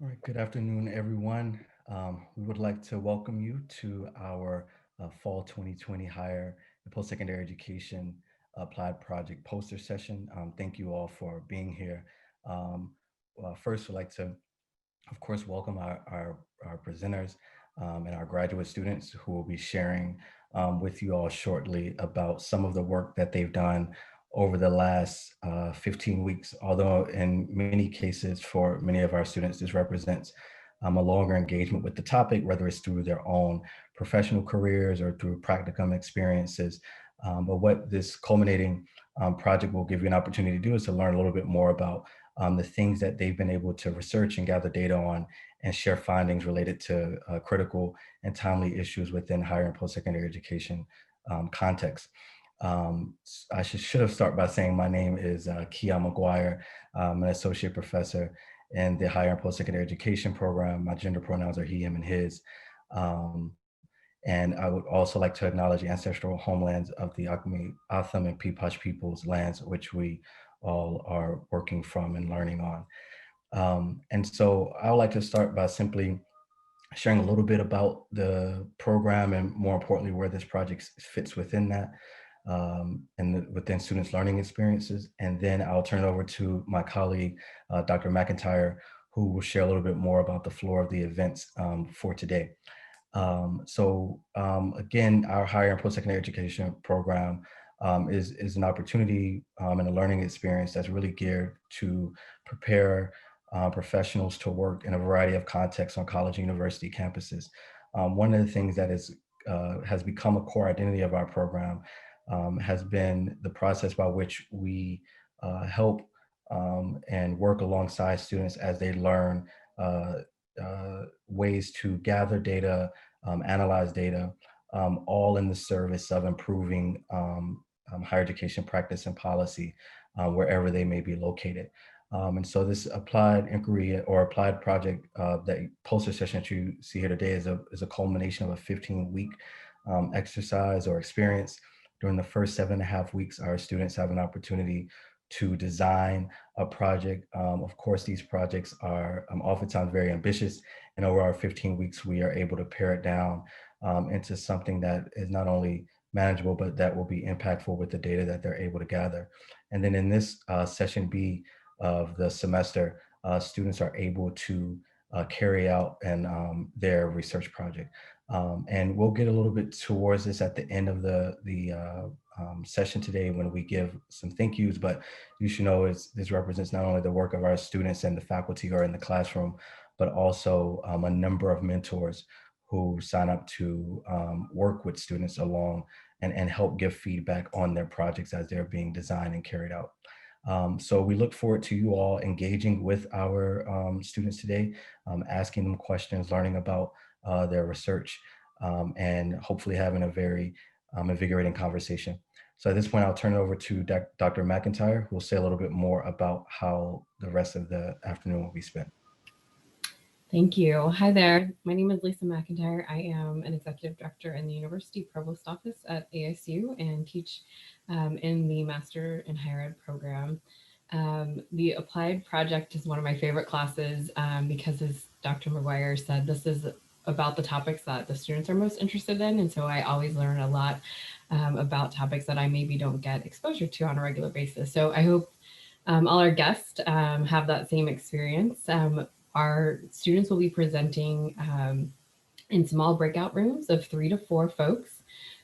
All right, good afternoon, everyone. We would like to welcome you to our Fall 2020 Higher and Post-Secondary Education Applied Project poster session. Thank you all for being here. First, we'd like to, of course, welcome our presenters and our graduate students who will be sharing with you all shortly about some of the work that they've done over the last 15 weeks, although in many cases for many of our students, this represents a longer engagement with the topic, whether it's through their own professional careers or through practicum experiences. But what this culminating project will give you an opportunity to do is to learn a little bit more about the things that they've been able to research and gather data on and share findings related to critical and timely issues within higher and post-secondary education context. I should have started by saying my name is Kia McGuire. I'm an associate professor in the higher and post-secondary education program. My gender pronouns are he, him, and his. Um, and I would also like to acknowledge the ancestral homelands of the Acme, Atham, and Peepash peoples' lands, which we all are working from and learning on. And so I would like to start by simply sharing a little bit about the program and more importantly, where this project fits within that within students' learning experiences. And then I'll turn it over to my colleague, Dr. McIntyre, who will share a little bit more about the floor of the events for today. Again, our higher and post-secondary education program is an opportunity and a learning experience that's really geared to prepare professionals to work in a variety of contexts on college and university campuses. One of the things that has become a core identity of our program has been the process by which we help and work alongside students as they learn ways to gather data, analyze data, all in the service of improving higher education practice and policy wherever they may be located. And so this applied inquiry or applied project, that poster session that you see here today is a culmination of a 15-week exercise or experience. During the first 7.5 weeks, our students have an opportunity to design a project. Of course, these projects are oftentimes very ambitious, and over our 15 weeks, we are able to pare it down into something that is not only manageable, but that will be impactful with the data that they're able to gather. And then in this session B of the semester, students are able to carry out their research project. And we'll get a little bit towards this at the end of the session today when we give some thank yous, but you should know this represents not only the work of our students and the faculty who are in the classroom, but also a number of mentors who sign up to work with students along and help give feedback on their projects as they're being designed and carried out. So we look forward to you all engaging with our students today, asking them questions, learning about their research, and hopefully having a very invigorating conversation. So at this point, I'll turn it over to Dr. McIntyre, who will say a little bit more about how the rest of the afternoon will be spent. Thank you. Hi there. My name is Lisa McIntyre. I am an executive director in the University Provost Office at ASU and teach in the Master in Higher Ed program. The applied project is one of my favorite classes because, as Dr. McGuire said, this is about the topics that the students are most interested in. And so I always learn a lot about topics that I maybe don't get exposure to on a regular basis. So I hope all our guests have that same experience. Our students will be presenting in small breakout rooms of 3 to 4 folks.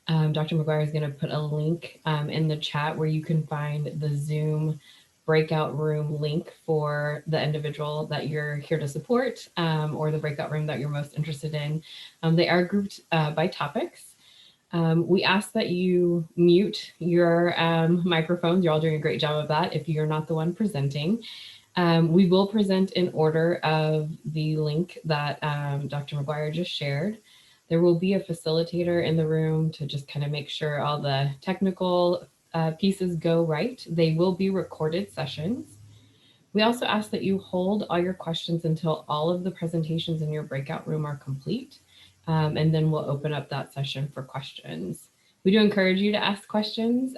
Dr. McGuire is going to put a link in the chat where you can find the Zoom breakout room link for the individual that you're here to support or the breakout room that you're most interested in. They are grouped by topics. We ask that you mute your microphones. You're all doing a great job of that if you're not the one presenting. We will present in order of the link that Dr. McGuire just shared. There will be a facilitator in the room to just kind of make sure all the technical pieces go right. They will be recorded sessions. We also ask that you hold all your questions until all of the presentations in your breakout room are complete. And then we'll open up that session for questions. We do encourage you to ask questions.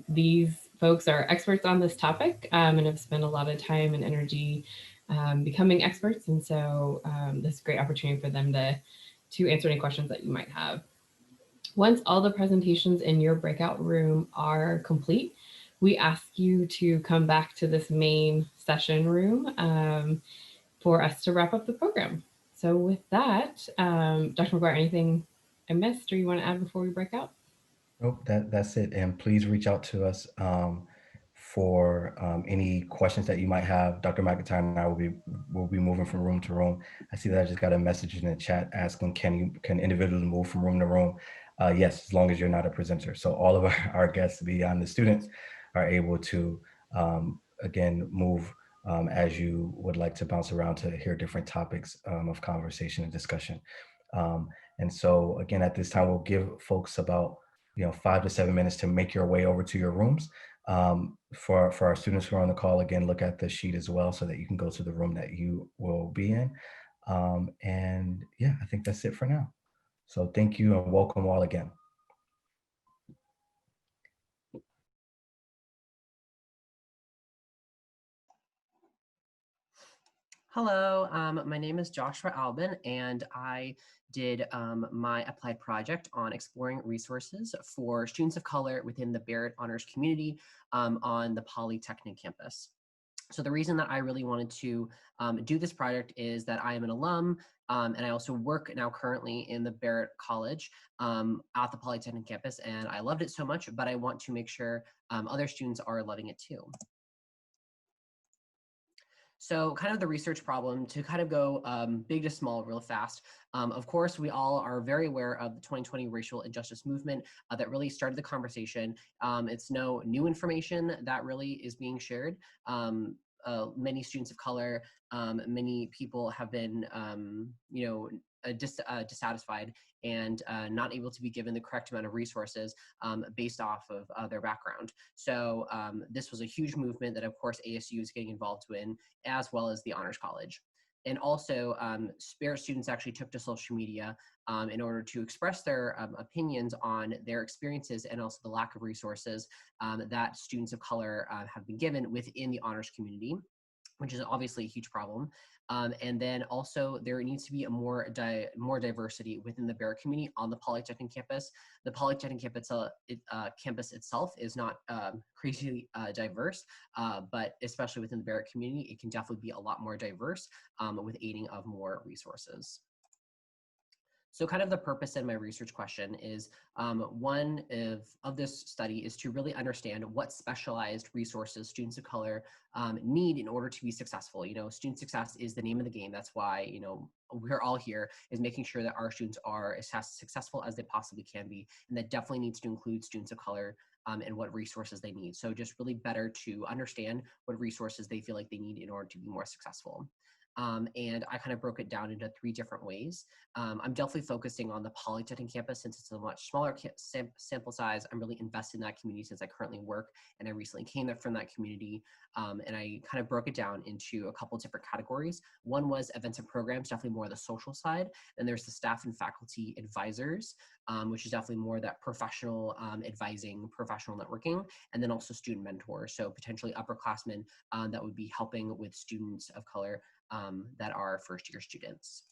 These folks are experts on this topic and have spent a lot of time and energy becoming experts. And so this is a great opportunity for them to answer any questions that you might have. Once all the presentations in your breakout room are complete, we ask you to come back to this main session room for us to wrap up the program. So with that, Dr. McGuire, anything I missed or you want to add before we break out? Nope, that's it. And please reach out to us for any questions that you might have. Dr. McIntyre and I will be moving from room to room. I see that I just got a message in the chat asking, can individuals move from room to room? Yes, as long as you're not a presenter. So all of our guests beyond the students are able to again move as you would like to bounce around to hear different topics of conversation and discussion. And so again, at this time, we'll give folks about 5 to 7 minutes to make your way over to your rooms. For our students who are on the call, again, look at the sheet as well so that you can go to the room that you will be in. And yeah, I think that's it for now. So thank you and welcome all again. Hello, my name is Joshua Albin, and I did my applied project on exploring resources for students of color within the Barrett honors community on the Polytechnic campus. So the reason that I really wanted to do this project is that I am an alum, and I also work now currently in the Barrett College at the Polytechnic campus, and I loved it so much, but I want to make sure other students are loving it too. So kind of the research problem to kind of go big to small real fast. Of course, we all are very aware of the 2020 racial injustice movement that really started the conversation. It's no new information that really is being shared. Many students of color, many people have been, dissatisfied and not able to be given the correct amount of resources based off of their background. So this was a huge movement that, of course, ASU is getting involved in, as well as the Honors College. And also, Barrett students actually took to social media in order to express their opinions on their experiences and also the lack of resources that students of color have been given within the honors community, which is obviously a huge problem. And then also there needs to be a more diversity within the Barrett community on the Polytechnic campus. The Polytechnic campus itself is not crazy diverse, but especially within the Barrett community, it can definitely be a lot more diverse with aiding of more resources. So kind of the purpose in my research question is one of this study is to really understand what specialized resources students of color need in order to be successful. Student success is the name of the game. That's why, we're all here is making sure that our students are as successful as they possibly can be. And that definitely needs to include students of color and what resources they need. So just really better to understand what resources they feel like they need in order to be more successful. And I kind of broke it down into 3 different ways. I'm definitely focusing on the Polytechnic campus since it's a much smaller sample size. I'm really invested in that community since I currently work and I recently came from that community. And I kind of broke it down into a couple different categories. One was events and programs, definitely more the social side. Then there's the staff and faculty advisors, which is definitely more that professional advising, professional networking, and then also student mentors. So potentially upperclassmen that would be helping with students of color that are first-year students.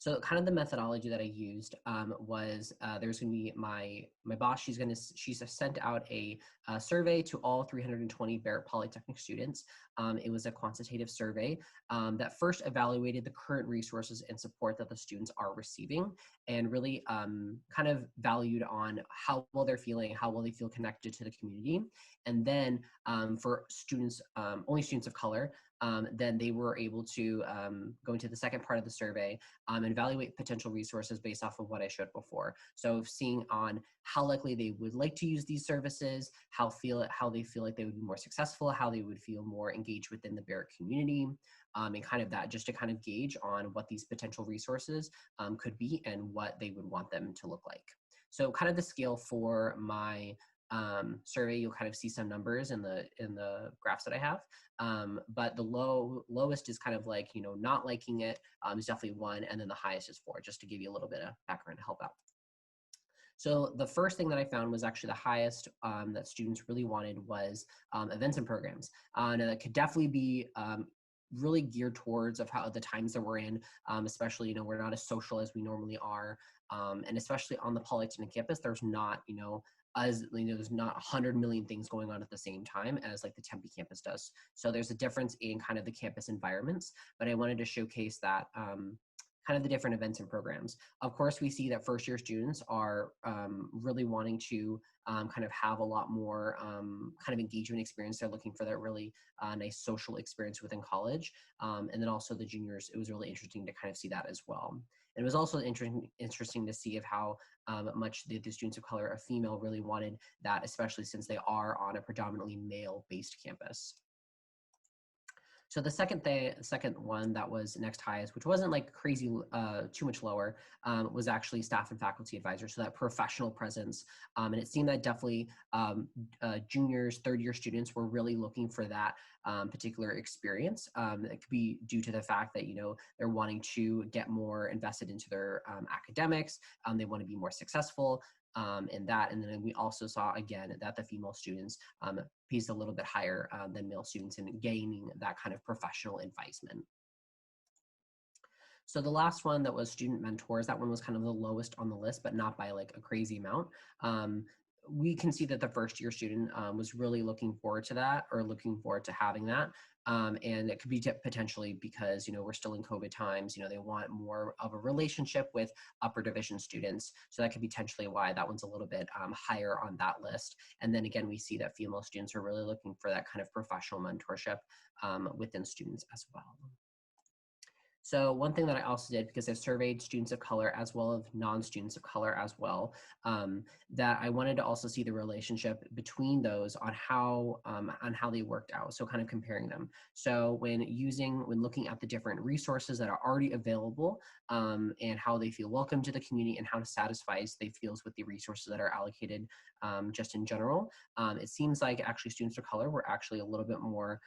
So kind of the methodology that I used was there's going to be my boss. She's sent out a survey to all 320 Barrett Polytechnic students. It was a quantitative survey that first evaluated the current resources and support that the students are receiving, and really kind of valued on how well they're feeling, how well they feel connected to the community. And then for students, only students of color, then they were able to go into the second part of the survey and evaluate potential resources based off of what I showed before. So seeing on how likely they would like to use these services, how they feel like they would be more successful, how they would feel more engaged within the Barrett community, and kind of that, just to kind of gauge on what these potential resources could be and what they would want them to look like. So kind of the scale for my survey, you'll kind of see some numbers in the graphs that I have. But the lowest is kind of like, not liking it is definitely 1, and then the highest is 4, just to give you a little bit of background to help out. So the first thing that I found was actually the highest that students really wanted was events and programs. And that could definitely be really geared towards of how the times that we're in, especially, we're not as social as we normally are. And especially on the Polytechnic campus, there's not, there's not 100 million things going on at the same time as like the Tempe campus does. So there's a difference in kind of the campus environments, but I wanted to showcase that kind of the different events and programs. Of course, we see that first year students are really wanting to kind of have a lot more kind of engagement experience. They're looking for that really nice social experience within college. And then also the juniors, it was really interesting to kind of see that as well. And it was also interesting to see of how much the students of color, a female, really wanted that, especially since they are on a predominantly male-based campus. So the second one that was next highest, which wasn't like crazy, too much lower, was actually staff and faculty advisors. So that professional presence. And it seemed that definitely juniors, third year students were really looking for that particular experience. It could be due to the fact that, they're wanting to get more invested into their academics. They want to be more successful. In that. And then we also saw again that the female students paced a little bit higher than male students in gaining that kind of professional advisement. So the last one that was student mentors, that one was kind of the lowest on the list, but not by like a crazy amount. We can see that the first year student was really looking forward to that, or looking forward to having that. And it could be potentially because, we're still in COVID times, they want more of a relationship with upper division students. So that could be potentially why that one's a little bit higher on that list. And then again, we see that female students are really looking for that kind of professional mentorship within students as well. So one thing that I also did, because I surveyed students of color as well as non-students of color as well, that I wanted to also see the relationship between those on how they worked out. So kind of comparing them. So when looking at the different resources that are already available and how they feel welcome to the community and how satisfied they feels with the resources that are allocated just in general, it seems like actually students of color were actually a little bit more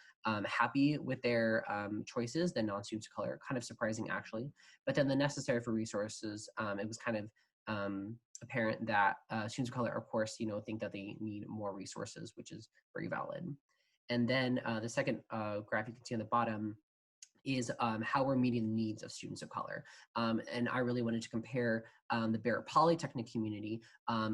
happy with their choices than non-students of color. Kind of surprising actually. But then the necessary for resources, it was kind of apparent that students of color, of course, think that they need more resources, which is very valid. And then the second graph you can see on the bottom is how we're meeting the needs of students of color. And I really wanted to compare the Barrett Polytechnic community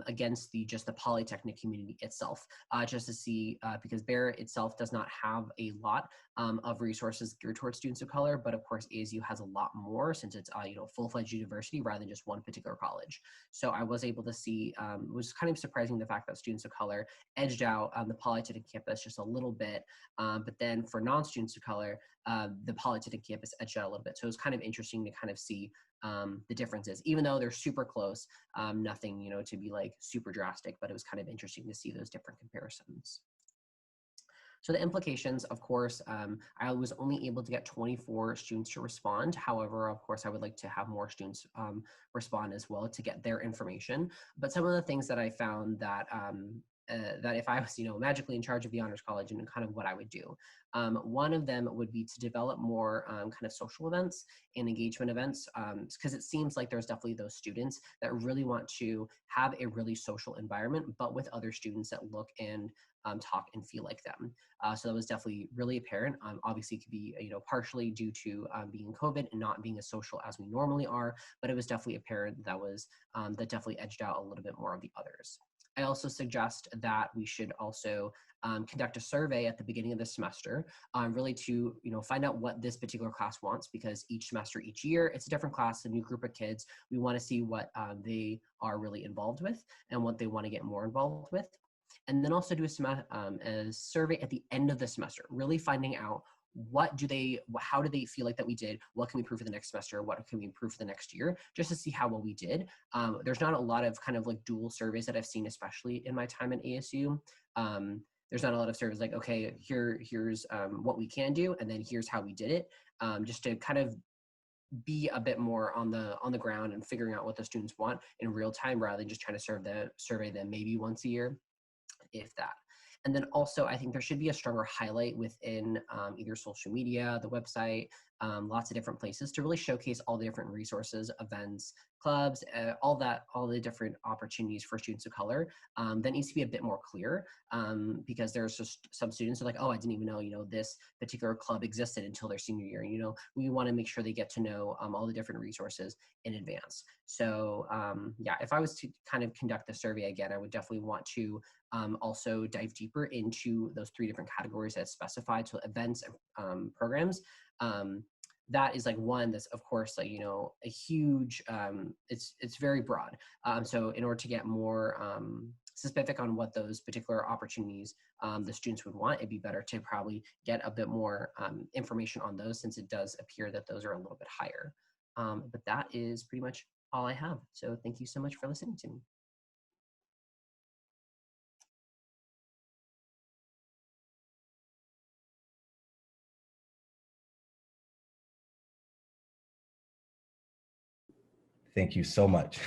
against just the Polytechnic community itself, just to see, because Barrett itself does not have a lot of resources geared towards students of color, but of course ASU has a lot more since it's full-fledged university rather than just one particular college. So I was able to see, it was kind of surprising the fact that students of color edged out the Polytechnic campus just a little bit, but then for non-students of color, the Polytechnic campus edged out a little bit. So it was kind of interesting to kind of see the differences, even though they're super close, nothing, to be like super drastic, but it was kind of interesting to see those different comparisons. So the implications, of course, I was only able to get 24 students to respond. However, of course, I would like to have more students respond as well to get their information. But some of the things that I found that that if I was, magically in charge of the Honors College and kind of what I would do. One of them would be to develop more kind of social events and engagement events, because it seems like there's definitely those students that really want to have a really social environment, but with other students that look and talk and feel like them. So that was definitely really apparent. Obviously, it could be partially due to being COVID and not being as social as we normally are, but it was definitely apparent that that definitely edged out a little bit more of the others. I also suggest that we should also conduct a survey at the beginning of the semester, really to find out what this particular class wants, because each semester, each year, it's a different class, a new group of kids. We want to see what they are really involved with and what they want to get more involved with. And then also do a survey at the end of the semester, really finding out how do they feel like that we did? What can we improve for the next semester? What can we improve for the next year? Just to see how well we did. There's not a lot of kind of like dual surveys that I've seen, especially in my time at ASU. There's not a lot of surveys like, okay, here's what we can do, and then here's how we did it. Just to kind of be a bit more on the ground and figuring out what the students want in real time, rather than just trying to survey them maybe once a year, if that. And then also, I think there should be a stronger highlight within either social media, the website, lots of different places to really showcase all the different resources, events, clubs, all the different opportunities for students of color. That needs to be a bit more clear, because there's just some students who are like, oh, I didn't even know, this particular club existed until their senior year. We want to make sure they get to know all the different resources in advance. So yeah, if I was to kind of conduct the survey again, I would definitely want to also dive deeper into those 3 different categories that's specified, so events and programs. That is like one that's, of course, like, a huge, it's very broad. So in order to get more specific on what those particular opportunities the students would want, it'd be better to probably get a bit more information on those, since it does appear that those are a little bit higher. But that is pretty much all I have. So thank you so much for listening to me. Thank you so much.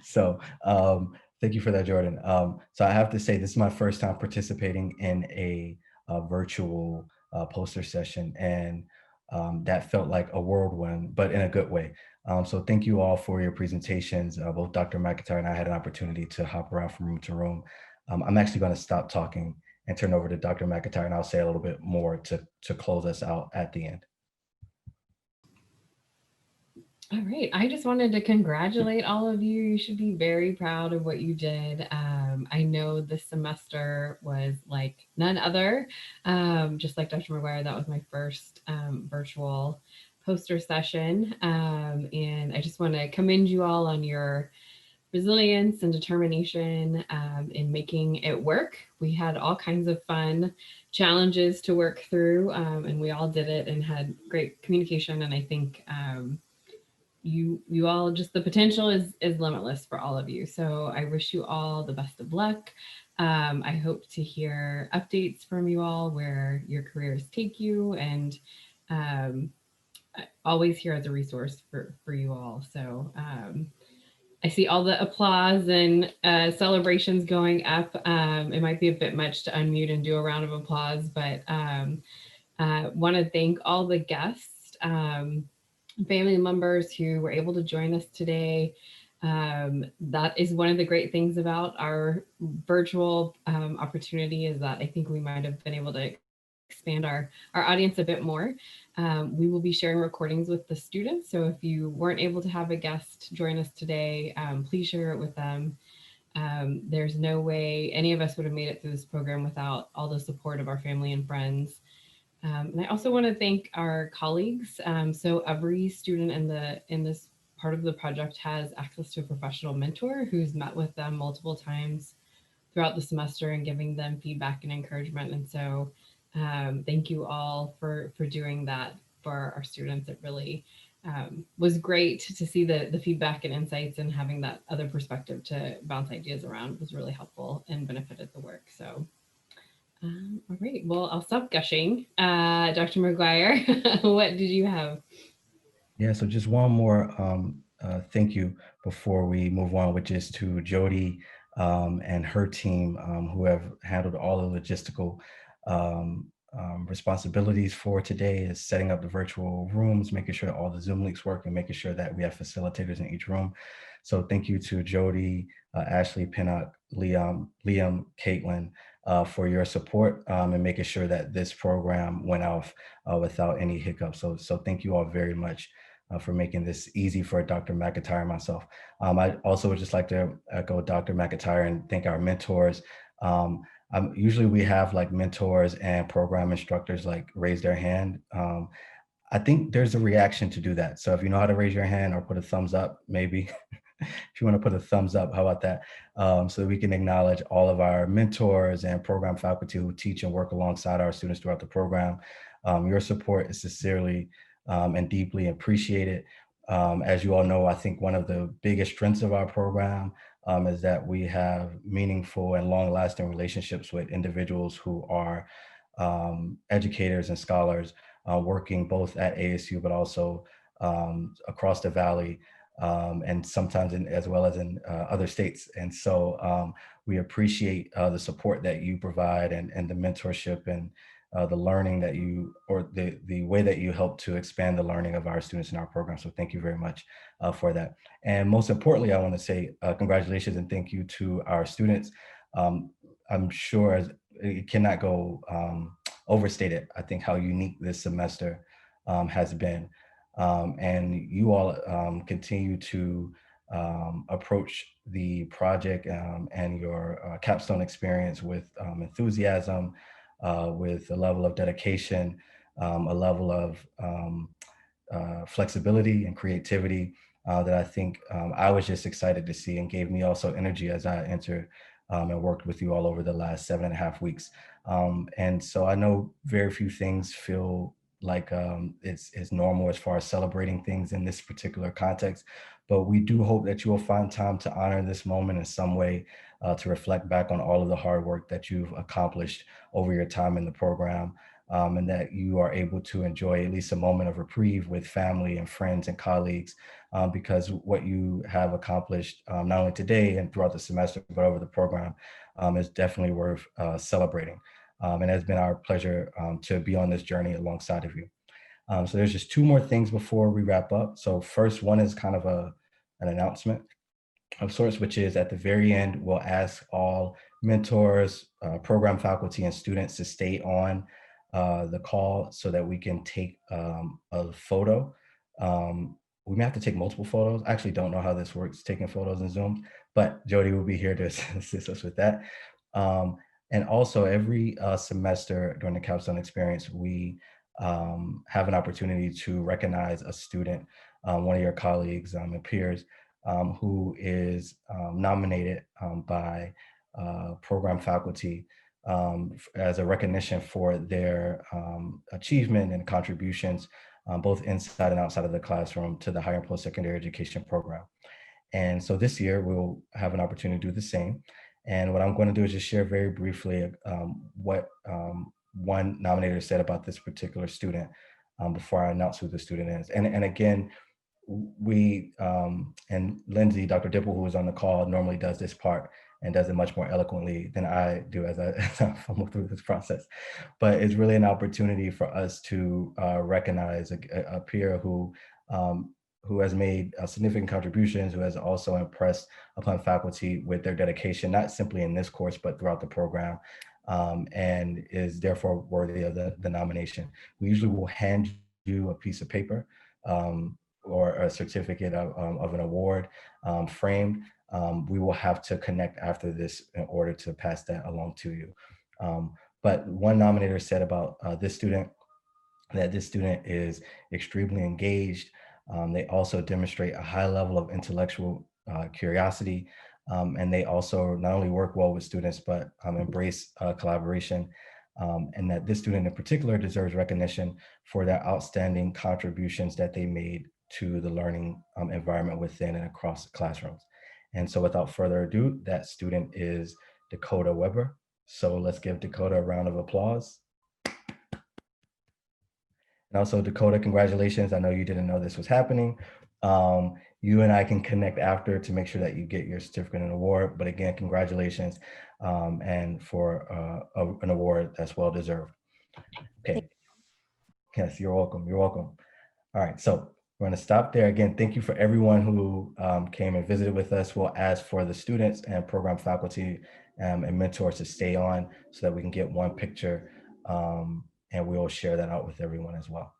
So thank you for that, Jordan. So I have to say, this is my first time participating in a virtual poster session, and that felt like a whirlwind, but in a good way. So thank you all for your presentations. Both Dr. McIntyre and I had an opportunity to hop around from room to room. I'm actually going to stop talking and turn over to Dr. McIntyre, and I'll say a little bit more to close us out at the end. All right. I just wanted to congratulate all of you. You should be very proud of what you did. I know this semester was like none other. Just like Dr. McGuire, that was my first virtual poster session. And I just want to commend you all on your resilience and determination in making it work. We had all kinds of fun challenges to work through, and we all did it and had great communication. And I think you all, just the potential is limitless for all of you. So I wish you all the best of luck. I hope to hear updates from you all where your careers take you, and always here as a resource for you all. So I see all the applause and celebrations going up. It might be a bit much to unmute and do a round of applause, but want to thank all the guests, family members who were able to join us today. That is one of the great things about our virtual opportunity, is that I think we might have been able to expand our audience a bit more. We will be sharing recordings with the students. So if you weren't able to have a guest join us today, please share it with them. There's no way any of us would have made it through this program without all the support of our family and friends. And I also want to thank our colleagues. So every student in this part of the project has access to a professional mentor who's met with them multiple times throughout the semester and giving them feedback and encouragement. And so thank you all for doing that for our students. It really was great to see the feedback and insights, and having that other perspective to bounce ideas around was really helpful and benefited the work. So all right, well, I'll stop gushing. Dr. McGuire, what did you have? Yeah, so just one more thank you before we move on, which is to Jody and her team, who have handled all the logistical responsibilities for today, is setting up the virtual rooms, making sure all the Zoom links work, and making sure that we have facilitators in each room. So thank you to Jody, Ashley, Pinnock, Liam, Caitlin, for your support and making sure that this program went off without any hiccups. So thank you all very much for making this easy for Dr. McIntyre and myself. I also would just like to echo Dr. McIntyre and thank our mentors. Usually we have like mentors and program instructors like raise their hand. I think there's a reaction to do that. So if you know how to raise your hand or put a thumbs up, maybe if you want to put a thumbs up, how about that? So that we can acknowledge all of our mentors and program faculty who teach and work alongside our students throughout the program. Your support is sincerely and deeply appreciated. As you all know, I think one of the biggest strengths of our program is that we have meaningful and long-lasting relationships with individuals who are educators and scholars working both at ASU, but also across the Valley, and sometimes as well as in other states. And so we appreciate the support that you provide and the mentorship and the learning that you, or the way that you help to expand the learning of our students in our program. So thank you very much for that. And most importantly, I want to say congratulations and thank you to our students. I'm sure it cannot go overstated, I think, how unique this semester has been. And you all continue to approach the project and your capstone experience with enthusiasm, with a level of dedication, a level of flexibility and creativity that I think I was just excited to see, and gave me also energy as I entered and worked with you all over the last 7.5 weeks. And so I know very few things feel like it's normal as far as celebrating things in this particular context, but we do hope that you will find time to honor this moment in some way, to reflect back on all of the hard work that you've accomplished over your time in the program, and that you are able to enjoy at least a moment of reprieve with family and friends and colleagues, because what you have accomplished, not only today and throughout the semester, but over the program, is definitely worth celebrating. And it has been our pleasure to be on this journey alongside of you. So there's just two more things before we wrap up. So first one is kind of an announcement of sorts, which is at the very end, we'll ask all mentors, program faculty, and students to stay on the call so that we can take a photo. We may have to take multiple photos. I actually don't know how this works, taking photos in Zoom, but Jody will be here to assist us with that. And also every semester during the capstone experience, we have an opportunity to recognize a student, one of your colleagues and peers, who is nominated by program faculty as a recognition for their achievement and contributions, both inside and outside of the classroom, to the higher and post-secondary education program. And so this year we'll have an opportunity to do the same. And what I'm going to do is just share very briefly what one nominator said about this particular student before I announce who the student is. And again, we and Lindsay, Dr. Dipple, who was on the call, normally does this part and does it much more eloquently than I do as I fumble through this process. But it's really an opportunity for us to recognize a peer who has made significant contributions, who has also impressed upon faculty with their dedication, not simply in this course, but throughout the program, and is therefore worthy of the nomination. We usually will hand you a piece of paper or a certificate of an award framed. We will have to connect after this in order to pass that along to you. But one nominator said about this student, that this student is extremely engaged. They also demonstrate a high level of intellectual curiosity, and they also not only work well with students, but embrace collaboration, and that this student in particular deserves recognition for their outstanding contributions that they made to the learning environment within and across classrooms. And so without further ado, that student is Dakota Weber. So let's give Dakota a round of applause. And also, Dakota, congratulations. I know you didn't know this was happening. You and I can connect after to make sure that you get your certificate and award. But again, congratulations, and for an award that's well deserved. Okay. Yes, you're welcome. You're welcome. All right. So we're going to stop there. Again, thank you for everyone who came and visited with us. We'll ask for the students and program faculty and mentors to stay on so that we can get one picture, and we'll share that out with everyone as well.